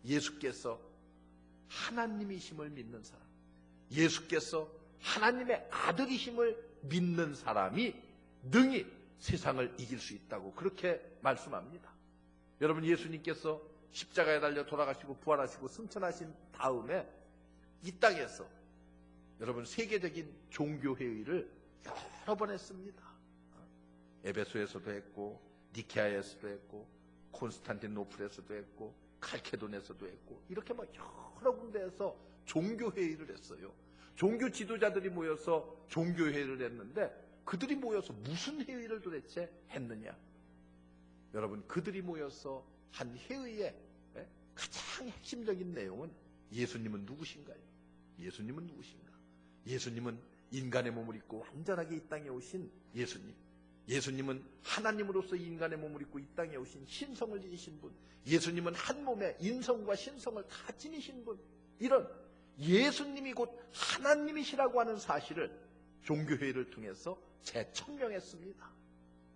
예수께서 하나님이심을 믿는 사람, 예수께서 하나님의 아들이심을 믿는 사람이 능히 세상을 이길 수 있다고 그렇게 말씀합니다. 여러분, 예수님께서 십자가에 달려 돌아가시고 부활하시고 승천하신 다음에 이 땅에서 여러분 세계적인 종교회의를 여러 번 했습니다. 에베소에서도 했고, 니케아에서도 했고, 콘스탄티노플에서도 했고, 칼케돈에서도 했고, 이렇게 여러 군데에서 종교회의를 했어요. 종교 지도자들이 모여서 종교회의를 했는데, 그들이 모여서 무슨 회의를 도대체 했느냐? 여러분, 그들이 모여서 한 회의의 가장 핵심적인 내용은 예수님은 누구신가요? 예수님은 누구신가? 예수님은 인간의 몸을 입고 완전하게 이 땅에 오신 예수님, 예수님은 하나님으로서 인간의 몸을 입고 이 땅에 오신 신성을 지니신 분, 예수님은 한 몸에 인성과 신성을 다 지니신 분, 이런 예수님이 곧 하나님이시라고 하는 사실을 종교회의를 통해서 재천명했습니다.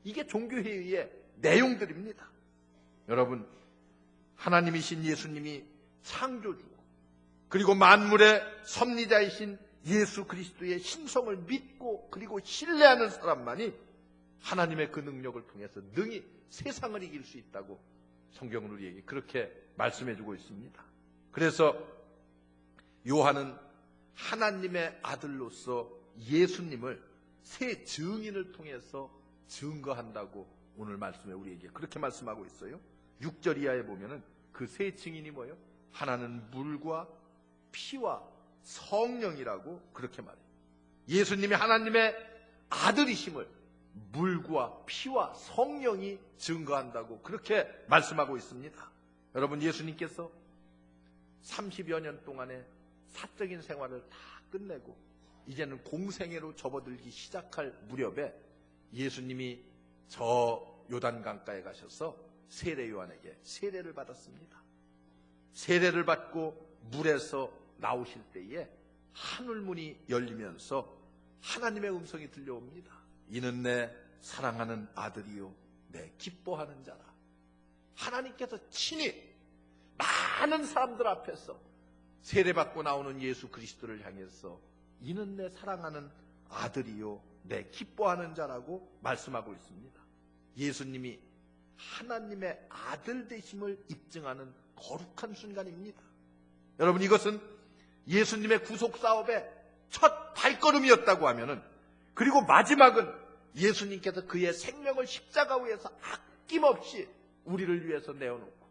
이게 종교회의의 내용들입니다. 여러분, 하나님이신 예수님이 창조주고 그리고 만물의 섭리자이신 예수 그리스도의 신성을 믿고 그리고 신뢰하는 사람만이 하나님의 그 능력을 통해서 능히 세상을 이길 수 있다고 성경은 우리에게 그렇게 말씀해주고 있습니다. 그래서 요한은 하나님의 아들로서 예수님을 새 증인을 통해서 증거한다고 오늘 말씀에 우리에게 그렇게 말씀하고 있어요. 6절 이하에 보면은 그 새 증인이 뭐예요? 하나는 물과 피와 성령이라고 그렇게 말해요. 예수님이 하나님의 아들이심을 물과 피와 성령이 증거한다고 그렇게 말씀하고 있습니다. 여러분, 예수님께서 30여 년 동안의 사적인 생활을 다 끝내고 이제는 공생애로 접어들기 시작할 무렵에 예수님이 저 요단강가에 가셔서 세례 요한에게 세례를 받았습니다. 세례를 받고 물에서 나오실 때에 하늘문이 열리면서 하나님의 음성이 들려옵니다. 이는 내 사랑하는 아들이요 내 기뻐하는 자라. 하나님께서 친히 많은 사람들 앞에서 세례받고 나오는 예수 그리스도를 향해서 이는 내 사랑하는 아들이요 내 기뻐하는 자라고 말씀하고 있습니다. 예수님이 하나님의 아들 되심을 입증하는 거룩한 순간입니다. 여러분, 이것은 예수님의 구속사업의 첫 발걸음이었다고 하면은, 그리고 마지막은 예수님께서 그의 생명을 십자가 위에서 아낌없이 우리를 위해서 내어놓고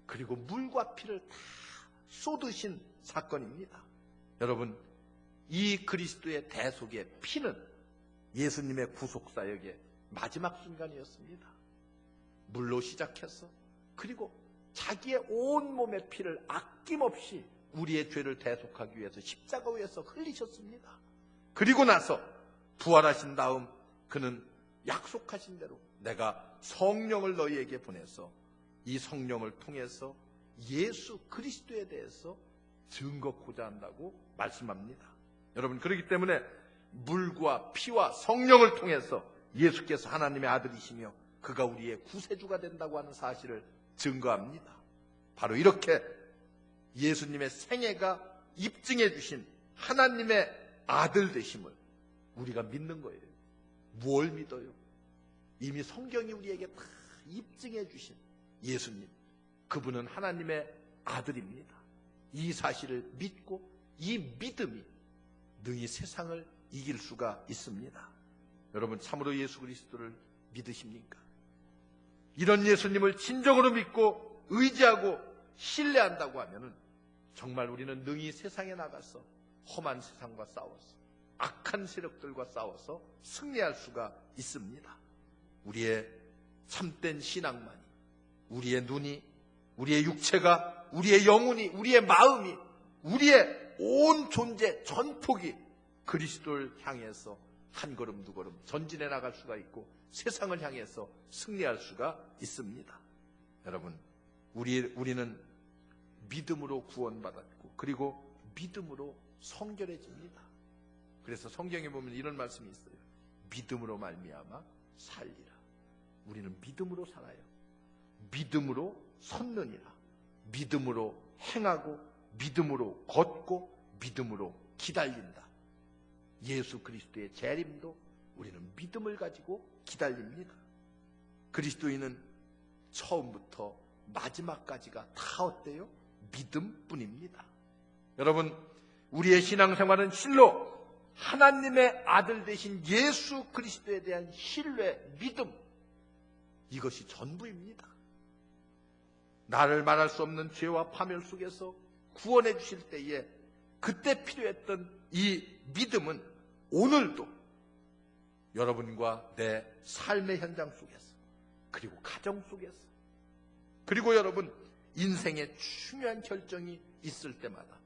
그리고 물과 피를 다 쏟으신 사건입니다. 여러분, 이 그리스도의 대속의 피는 예수님의 구속사역의 마지막 순간이었습니다. 물로 시작해서 그리고 자기의 온몸의 피를 아낌없이 우리의 죄를 대속하기 위해서 십자가 위에서 흘리셨습니다. 그리고 나서 부활하신 다음 그는 약속하신 대로 내가 성령을 너희에게 보내서 이 성령을 통해서 예수 그리스도에 대해서 증거코자 한다고 말씀합니다. 여러분, 그렇기 때문에 물과 피와 성령을 통해서 예수께서 하나님의 아들이시며 그가 우리의 구세주가 된다고 하는 사실을 증거합니다. 바로 이렇게 예수님의 생애가 입증해 주신 하나님의 아들 되심을 우리가 믿는 거예요. 뭘 믿어요? 이미 성경이 우리에게 다 입증해 주신 예수님, 그분은 하나님의 아들입니다. 이 사실을 믿고 이 믿음이 능히 세상을 이길 수가 있습니다. 여러분, 참으로 예수 그리스도를 믿으십니까? 이런 예수님을 진정으로 믿고 의지하고 신뢰한다고 하면은 정말 우리는 능히 세상에 나가서 험한 세상과 싸워서 악한 세력들과 싸워서 승리할 수가 있습니다. 우리의 참된 신앙만이, 우리의 눈이, 우리의 육체가, 우리의 영혼이, 우리의 마음이, 우리의 온 존재 전폭이 그리스도를 향해서 한 걸음 두 걸음 전진해 나갈 수가 있고 세상을 향해서 승리할 수가 있습니다. 여러분, 우리는 믿음으로 구원받았고 그리고 믿음으로 성결해집니다. 그래서 성경에 보면 이런 말씀이 있어요. 믿음으로 말미암아 살리라. 우리는 믿음으로 살아요. 믿음으로 섰느니라. 믿음으로 행하고 믿음으로 걷고 믿음으로 기다린다. 예수 그리스도의 재림도 우리는 믿음을 가지고 기다립니다. 그리스도인은 처음부터 마지막까지가 다 어때요? 믿음뿐입니다. 여러분, 우리의 신앙생활은 실로 하나님의 아들 되신 예수 그리스도에 대한 신뢰, 믿음, 이것이 전부입니다. 나를 말할 수 없는 죄와 파멸 속에서 구원해 주실 때에 그때 필요했던 이 믿음은 오늘도 여러분과 내 삶의 현장 속에서, 그리고 가정 속에서, 그리고 여러분 인생의 중요한 결정이 있을 때마다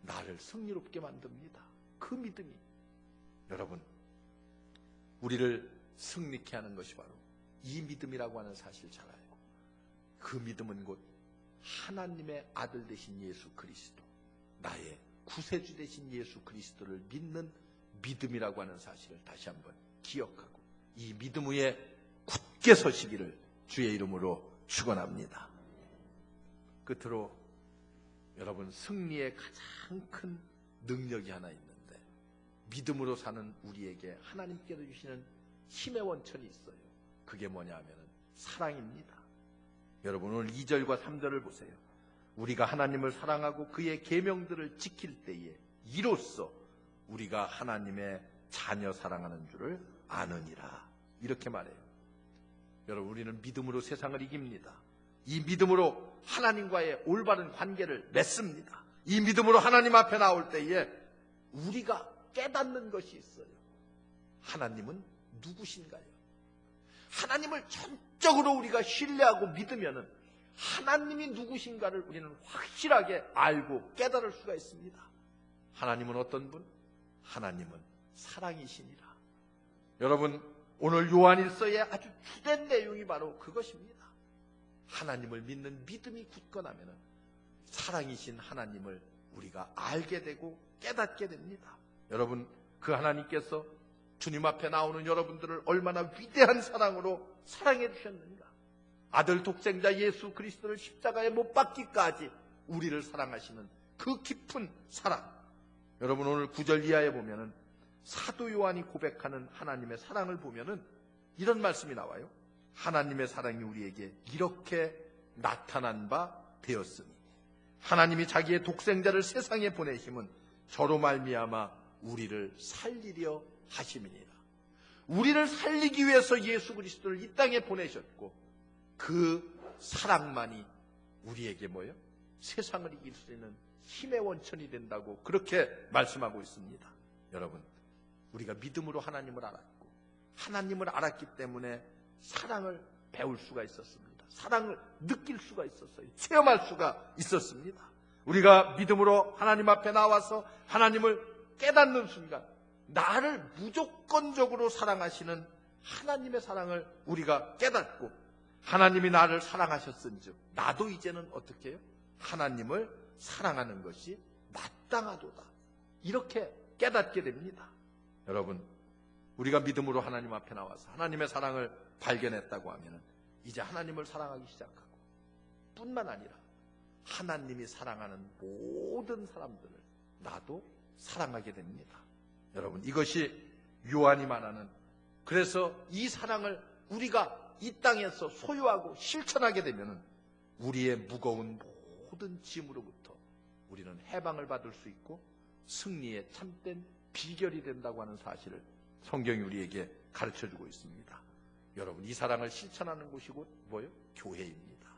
나를 승리롭게 만듭니다. 그 믿음이 여러분 우리를 승리케 하는 것이 바로 이 믿음이라고 하는 사실 잘 알고, 그 믿음은 곧 하나님의 아들 되신 예수 그리스도, 나의 구세주 되신 예수 그리스도를 믿는 믿음이라고 하는 사실을 다시 한번 기억하고 이 믿음 위에 굳게 서시기를 주의 이름으로 축원합니다. 끝으로 여러분, 승리의 가장 큰 능력이 하나 있는데, 믿음으로 사는 우리에게 하나님께서 주시는 힘의 원천이 있어요. 그게 뭐냐 하면 사랑입니다. 여러분, 오늘 2절과 3절을 보세요. 우리가 하나님을 사랑하고 그의 계명들을 지킬 때에 이로써 우리가 하나님의 자녀 사랑하는 줄을 아느니라, 이렇게 말해요. 여러분, 우리는 믿음으로 세상을 이깁니다. 이 믿음으로 하나님과의 올바른 관계를 맺습니다. 이 믿음으로 하나님 앞에 나올 때에 우리가 깨닫는 것이 있어요. 하나님은 누구신가요? 하나님을 전적으로 우리가 신뢰하고 믿으면은 하나님이 누구신가를 우리는 확실하게 알고 깨달을 수가 있습니다. 하나님은 어떤 분? 하나님은 사랑이시니라. 여러분, 오늘 요한일서의 아주 주된 내용이 바로 그것입니다. 하나님을 믿는 믿음이 굳건하면 사랑이신 하나님을 우리가 알게 되고 깨닫게 됩니다. 여러분, 그 하나님께서 주님 앞에 나오는 여러분들을 얼마나 위대한 사랑으로 사랑해 주셨는가. 아들 독생자 예수 그리스도를 십자가에 못 박기까지 우리를 사랑하시는 그 깊은 사랑. 여러분, 오늘 9절 이하에 보면은 사도 요한이 고백하는 하나님의 사랑을 보면은 이런 말씀이 나와요. 하나님의 사랑이 우리에게 이렇게 나타난 바 되었으니 하나님이 자기의 독생자를 세상에 보내심은 저로 말미암아 우리를 살리려 하심이니라. 우리를 살리기 위해서 예수 그리스도를 이 땅에 보내셨고, 그 사랑만이 우리에게 뭐예요? 세상을 이길 수 있는 힘의 원천이 된다고 그렇게 말씀하고 있습니다. 여러분, 우리가 믿음으로 하나님을 알았고 하나님을 알았기 때문에 사랑을 배울 수가 있었습니다. 사랑을 느낄 수가 있었어요. 체험할 수가 있었습니다. 우리가 믿음으로 하나님 앞에 나와서 하나님을 깨닫는 순간 나를 무조건적으로 사랑하시는 하나님의 사랑을 우리가 깨닫고, 하나님이 나를 사랑하셨은즉 나도 이제는 어떻게 해요? 하나님을 사랑하는 것이 마땅하도다, 이렇게 깨닫게 됩니다. 여러분, 우리가 믿음으로 하나님 앞에 나와서 하나님의 사랑을 발견했다고 하면 이제 하나님을 사랑하기 시작하고, 뿐만 아니라 하나님이 사랑하는 모든 사람들을 나도 사랑하게 됩니다. 여러분, 이것이 요한이 말하는, 그래서 이 사랑을 우리가 이 땅에서 소유하고 실천하게 되면 우리의 무거운 모든 짐으로부터 우리는 해방을 받을 수 있고 승리의 참된 비결이 된다고 하는 사실을 성경이 우리에게 가르쳐주고 있습니다. 여러분, 이 사랑을 실천하는 곳이 곧 뭐예요? 교회입니다.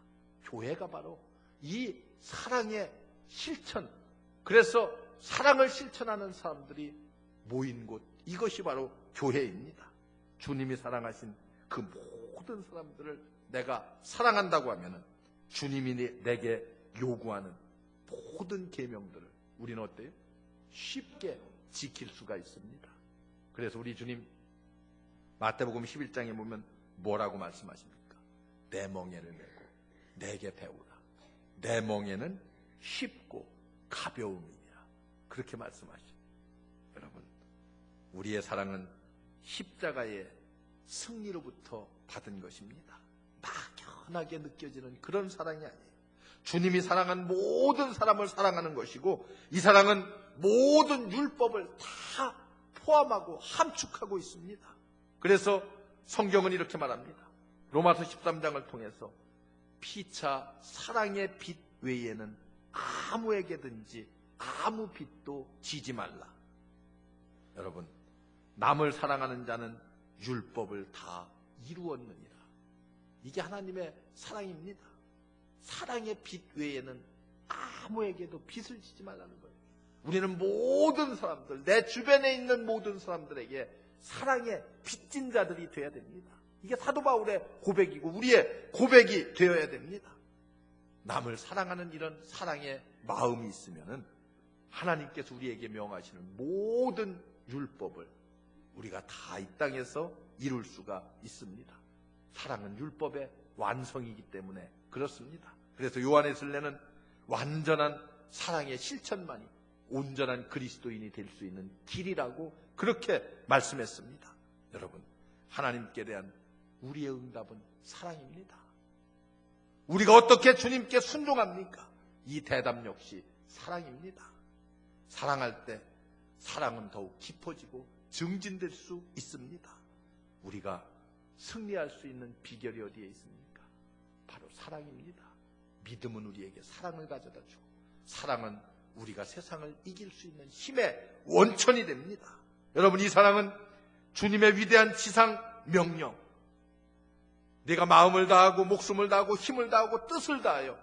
교회가 바로 이 사랑의 실천, 그래서 사랑을 실천하는 사람들이 모인 곳, 이것이 바로 교회입니다. 주님이 사랑하신 그 모든 사람들을 내가 사랑한다고 하면 주님이 내게 요구하는 모든 계명들을 우리는 어때요? 쉽게 지킬 수가 있습니다. 그래서 우리 주님 마태복음 11장에 보면 뭐라고 말씀하십니까? 내 멍에를 메고 내게 배우라. 내 멍에는 쉽고 가벼움이니라. 그렇게 말씀하시죠. 여러분, 우리의 사랑은 십자가의 승리로부터 받은 것입니다. 막연하게 느껴지는 그런 사랑이 아니에요. 주님이 사랑한 모든 사람을 사랑하는 것이고, 이 사랑은 모든 율법을 다 포함하고 함축하고 있습니다. 그래서 성경은 이렇게 말합니다. 로마서 13장을 통해서 피차 사랑의 빚 외에는 아무에게든지 아무 빚도 지지 말라. 여러분, 남을 사랑하는 자는 율법을 다 이루었느니라. 이게 하나님의 사랑입니다. 사랑의 빚 외에는 아무에게도 빚을 지지 말라는 거예요. 우리는 모든 사람들, 내 주변에 있는 모든 사람들에게 사랑의 빚진 자들이 되어야 됩니다. 이게 사도 바울의 고백이고 우리의 고백이 되어야 됩니다. 남을 사랑하는 이런 사랑의 마음이 있으면은 하나님께서 우리에게 명하시는 모든 율법을 우리가 다 이 땅에서 이룰 수가 있습니다. 사랑은 율법의 완성이기 때문에 그렇습니다. 그래서 요한에슬레는 완전한 사랑의 실천만이 온전한 그리스도인이 될 수 있는 길이라고 그렇게 말씀했습니다. 여러분, 하나님께 대한 우리의 응답은 사랑입니다. 우리가 어떻게 주님께 순종합니까? 이 대답 역시 사랑입니다. 사랑할 때 사랑은 더욱 깊어지고 증진될 수 있습니다. 우리가 승리할 수 있는 비결이 어디에 있습니까? 바로 사랑입니다. 믿음은 우리에게 사랑을 가져다 주고, 사랑은 우리가 세상을 이길 수 있는 힘의 원천이 됩니다. 여러분, 이 사랑은 주님의 위대한 지상 명령, 내가 마음을 다하고 목숨을 다하고 힘을 다하고 뜻을 다하여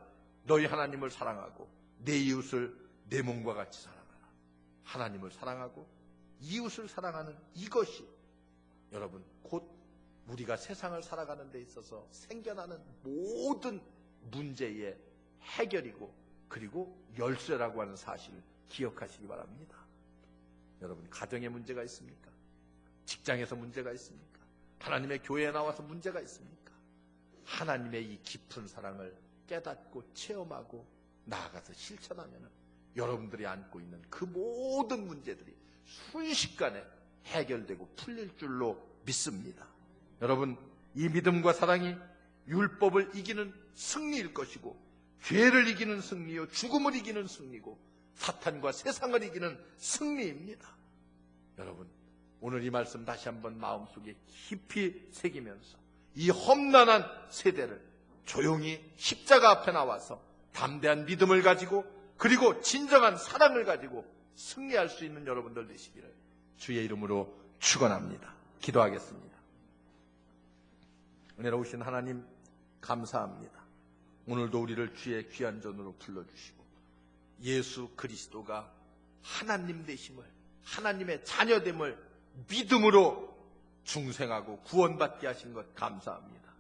너희 하나님을 사랑하고 내 이웃을 내 몸과 같이 사랑하라. 하나님을 사랑하고 이웃을 사랑하는 이것이 여러분 곧 우리가 세상을 살아가는 데 있어서 생겨나는 모든 문제의 해결이고, 그리고 열쇠라고 하는 사실을 기억하시기 바랍니다. 여러분, 가정에 문제가 있습니까? 직장에서 문제가 있습니까? 하나님의 교회에 나와서 문제가 있습니까? 하나님의 이 깊은 사랑을 깨닫고 체험하고 나아가서 실천하면 여러분들이 안고 있는 그 모든 문제들이 순식간에 해결되고 풀릴 줄로 믿습니다. 여러분, 이 믿음과 사랑이 율법을 이기는 승리일 것이고, 죄를 이기는 승리요, 죽음을 이기는 승리고, 사탄과 세상을 이기는 승리입니다. 여러분, 오늘 이 말씀 다시 한번 마음속에 깊이 새기면서 이 험난한 세대를 조용히 십자가 앞에 나와서 담대한 믿음을 가지고, 그리고 진정한 사랑을 가지고 승리할 수 있는 여러분들 되시기를 주의 이름으로 축원합니다. 기도하겠습니다. 은혜로우신 하나님, 감사합니다. 오늘도 우리를 주의 귀한 전으로 불러주시고 예수 그리스도가 하나님 되심을, 하나님의 자녀됨을 믿음으로 중생하고 구원받게 하신 것 감사합니다.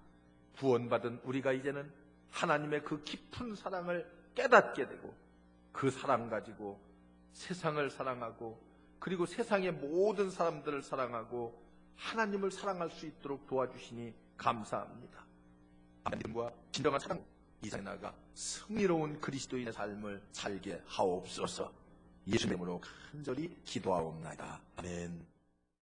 구원받은 우리가 이제는 하나님의 그 깊은 사랑을 깨닫게 되고, 그 사랑 가지고 세상을 사랑하고, 그리고 세상의 모든 사람들을 사랑하고 하나님을 사랑할 수 있도록 도와주시니 감사합니다. 하나님과 진정한 사랑, 이 세상에 나가 승리로운 그리스도인의 삶을 살게 하옵소서. 예수님으로 간절히 기도하옵나이다. 아멘.